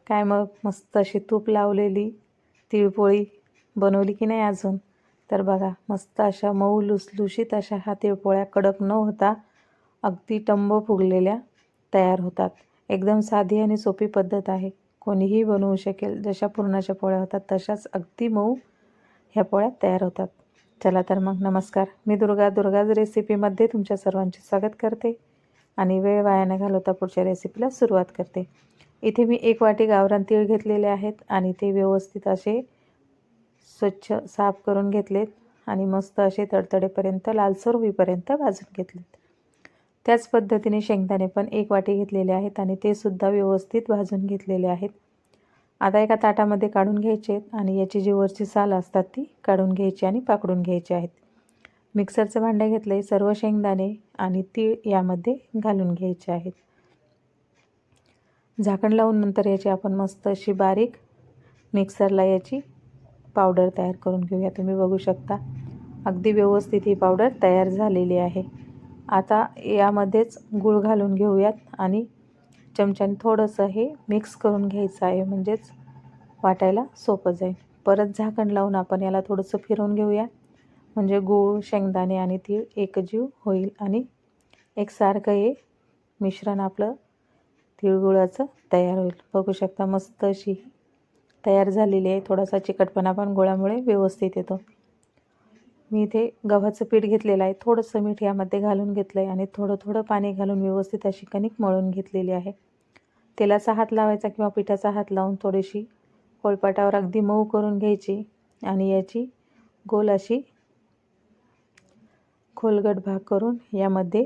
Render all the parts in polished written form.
काय मग मस्त अशी तूप लावलेली तिळपोळी बनवली की नाही अजून? तर बघा मस्त अशा मऊ लुसलुशीत अशा ह्या तिळपोळ्या कडक न होता अगदी टंब फुगलेल्या तयार होतात. एकदम साधी आणि सोपी पद्धत आहे, कोणीही बनवू शकेल. जशा पुरणाच्या पोळ्या होतात तशाच अगदी मऊ ह्या पोळ्या तयार होतात. चला तर मग नमस्कार, मी दुर्गाज रेसिपीमध्ये तुमच्या सर्वांचे स्वागत करते आणि वेळ वाया न घालवता पुढच्या रेसिपीला सुरुवात करते. इथे मी 1 वाटी गावरान तीळ घेतलेले आहेत आणि ते व्यवस्थित असे स्वच्छ साफ करून घेतलेत आणि मस्त असे तडतडेपर्यंत लालसर होईपर्यंत भाजून घेतलेत. त्याच पद्धतीने शेंगदाणे पण 1 वाटी घेतलेले आहेत आणि ते सुद्धा व्यवस्थित भाजून घेतलेले आहेत. आता एका ताटामध्ये काढून घ्यायचे आहेत आणि याची जी वरची साल असतात ती काढून घ्यायची आणि पाकडून घ्यायची आहेत. मिक्सरचं भांडं घेतलं आहे, सर्व शेंगदाणे आणि तीळ यामध्ये घालून घ्यायचे आहेत. झाकण लावून नंतर याची आपण मस्त अशी बारीक मिक्सरला याची पावडर तयार करून घेऊया. तुम्ही बघू शकता अगदी व्यवस्थित ही पावडर तयार झालेली आहे. आता यामध्येच गूळ घालून घेऊयात आणि चमच्याने थोडंसं हे मिक्स करून घ्यायचं आहे, म्हणजेच वाटायला सोपं जाईल. परत झाकण लावून आपण याला थोडंसं फिरवून घेऊया, म्हणजे गूळ, शेंगदाणे आणि तीळ एकजीव होईल आणि एकसारखं हे मिश्रण आपलं तिळगुळाचं तयार होईल. बघू शकता मस्त अशी तयार झालेली आहे. थोडासा चिकटपणा पण गुळामुळे व्यवस्थित येतो. मी इथे गव्हाचं पीठ घेतलेलं आहे, थोडंसं मीठ यामध्ये घालून घेतलं आहे आणि थोडं पाणी घालून व्यवस्थित अशी कणिक मळून घेतलेली आहे. तेलाचा हात लावायचा किंवा पिठाचा हात लावून थोडीशी पोळपाटावर अगदी मऊ करून घ्यायची आणि याची गोल अशी खोलगट भाग करून यामध्ये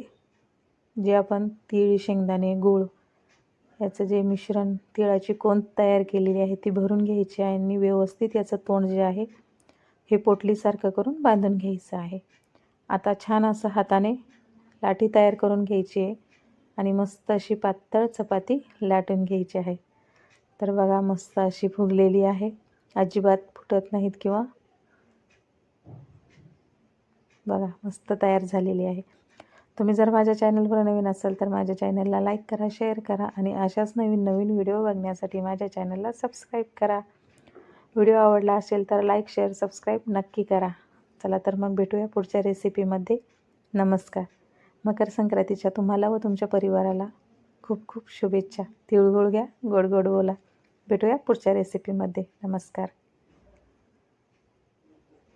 जे आपण तीळ, शेंगदाणे, गूळ याचं जे मिश्रण, तिळाची कोंद तयार केलेली आहे ती भरून घ्यायची आहे आणि व्यवस्थित याचं तोंड जे आहे हे पोटलीसारखं करून बांधून घ्यायचं आहे. आता छान असं हाताने लाटी तयार करून घ्यायची आहे आणि मस्त अशी पातळ चपाती लाटून घ्यायची आहे. तर बघा मस्त अशी फुगलेली आहे, अजिबात फुटत नाहीत किंवा बघा मस्त तयार झालेली आहे. तुम्ही जर माझ्या चॅनलवर नवीन असाल तर माझ्या चॅनलला लाईक करा, शेअर करा आणि अशाच नवीन व्हिडिओ बघण्यासाठी माझ्या चॅनलला सबस्क्राईब करा. व्हिडिओ आवडला असेल तर लाईक, शेअर, सबस्क्राईब नक्की करा. चला तर मग भेटूया पुढच्या रेसिपीमध्ये. नमस्कार. मकर संक्रांतीच्या तुम्हाला व तुमच्या परिवाराला खूप खूप शुभेच्छा. तिळगुळ घ्या, गोड गोड बोला. भेटूया पुढच्या रेसिपीमध्ये. नमस्कार.